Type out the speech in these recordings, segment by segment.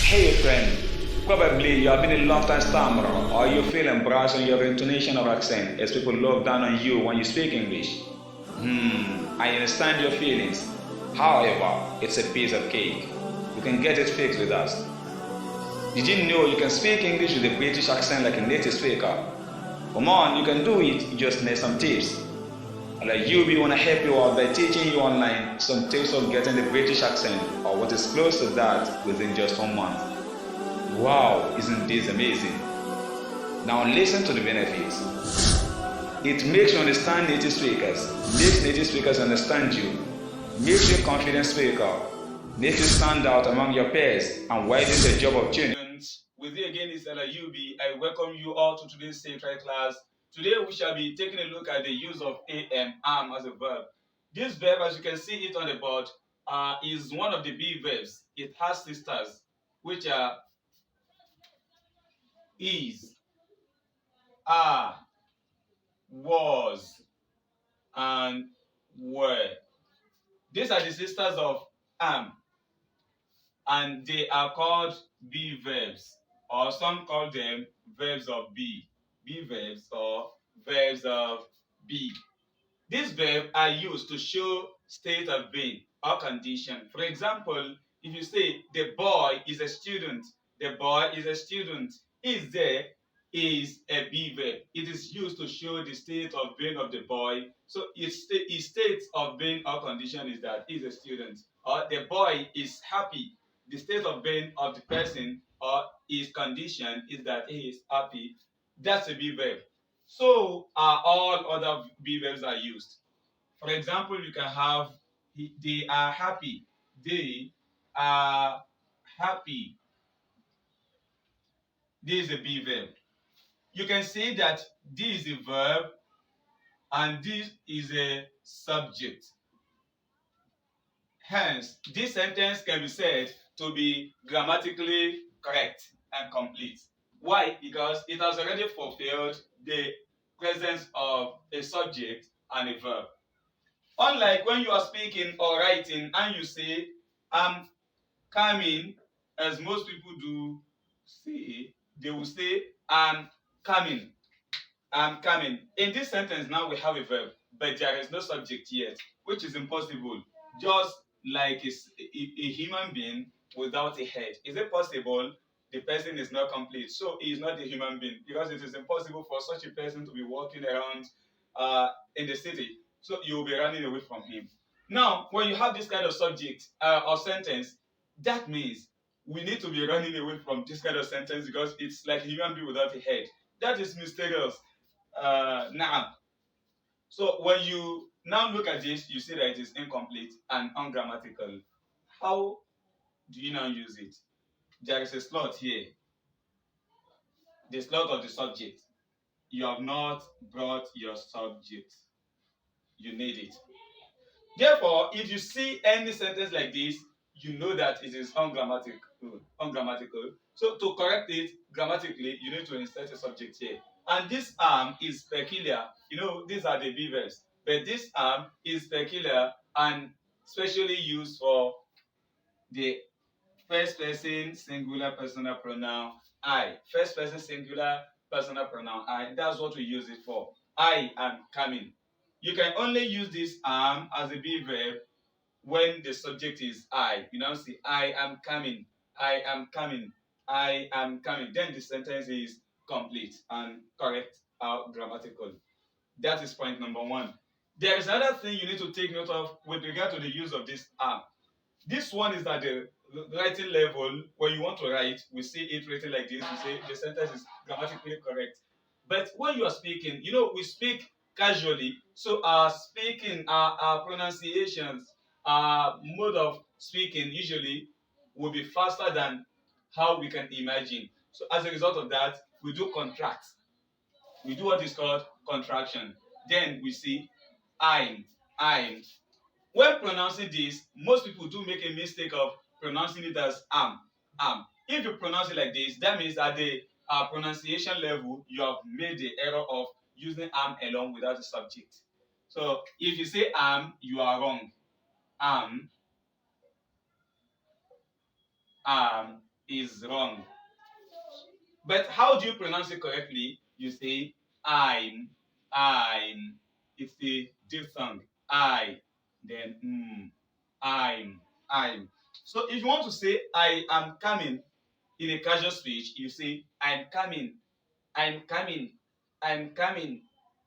Hey friend, probably you have been a long time stammerer or you feel embarrassed on your intonation or accent as people look down on you when you speak English. I understand your feelings. However, it's a piece of cake. You can get it fixed with us. Did you know you can speak English with a British accent like a native speaker? Come on, you can do it, you just need some tips. Like UB wanna help you out by teaching you online some tips of getting the British accent or what is close to that within just 1 month. Wow, isn't this amazing? Now listen to the benefits. It makes you understand native speakers, makes native speakers understand you, makes you a confident speaker, makes you stand out among your peers, and widens the job opportunities. With you again is AL-AYYÜBY. I welcome you all to today's sacred class. Today we shall be taking a look at the use of am as a verb. This verb, as you can see it on the board, is one of the be verbs. It has sisters, which are is, are, was, and were. These are the sisters of am, and they are called be verbs, or some call them verbs of be verbs or verbs of be. These verbs are used to show state of being or condition. For example, if you say the boy is a student, the boy is a student, is there is a be verb. It is used to show the state of being of the boy. So its state of being or condition is that he is a student, or the boy is happy. The state of being of the person or his condition is that he is happy. That's a be verb. So all other be verbs are used. For example, you can have they are happy. They are happy. This is a be verb. You can say that this is a verb and this is a subject. Hence, this sentence can be said to be grammatically correct and complete. Why? Because it has already fulfilled the presence of a subject and a verb. Unlike when you are speaking or writing and you say, I'm coming, as most people do say, they will say, I'm coming. I'm coming. In this sentence, now we have a verb, but there is no subject yet, which is impossible. Just like a human being without a head. Is it possible? The person is not complete. So he is not a human being because it is impossible for such a person to be walking around in the city. So you will be running away from him. Now, when you have this kind of subject or sentence, that means we need to be running away from this kind of sentence because it's like a human being without a head. That is mysterious. Now, so when you now look at this, you see that it is incomplete and ungrammatical. How do you now use it? There is a slot here, the slot of the subject. You have not brought your subject. You need it. Therefore, if you see any sentence like this, you know that it is ungrammatical. Ungrammatical. So to correct it grammatically, you need to insert a subject here. And this is peculiar. You know, these are the be verbs. But this is peculiar and specially used for the first person singular personal pronoun I. First person singular personal pronoun I. That's what we use it for. I am coming. You can only use this as a be verb when the subject is I. You now see I am coming. I am coming. I am coming. Then the sentence is complete and correct grammatical. That is point number one. There is another thing you need to take note of with regard to the use of this am. This one is at the writing level. When you want to write, we see it written like this. We say the sentence is grammatically correct. But when you are speaking, you know, we speak casually. So our speaking, our pronunciations, our mode of speaking usually will be faster than how we can imagine. So as a result of that, we do contract. We do what is called contraction. Then we see I'm. When pronouncing this, most people do make a mistake of pronouncing it as am. If you pronounce it like this, that means at the pronunciation level, you have made the error of using am alone without a subject. So if you say am, you are wrong. Am, is wrong. But how do you pronounce it correctly? You say I'm. It's the diphthong. I, then I'm. So if you want to say I am coming in a casual speech, you say I'm coming, I'm coming, I'm coming.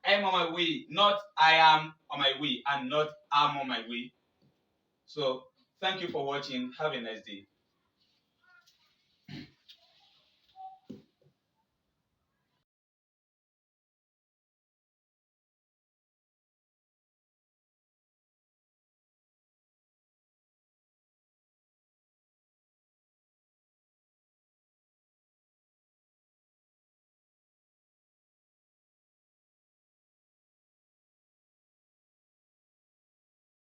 I'm on my way, not I am on my way, and not I'm on my way. So thank you for watching. Have a nice day.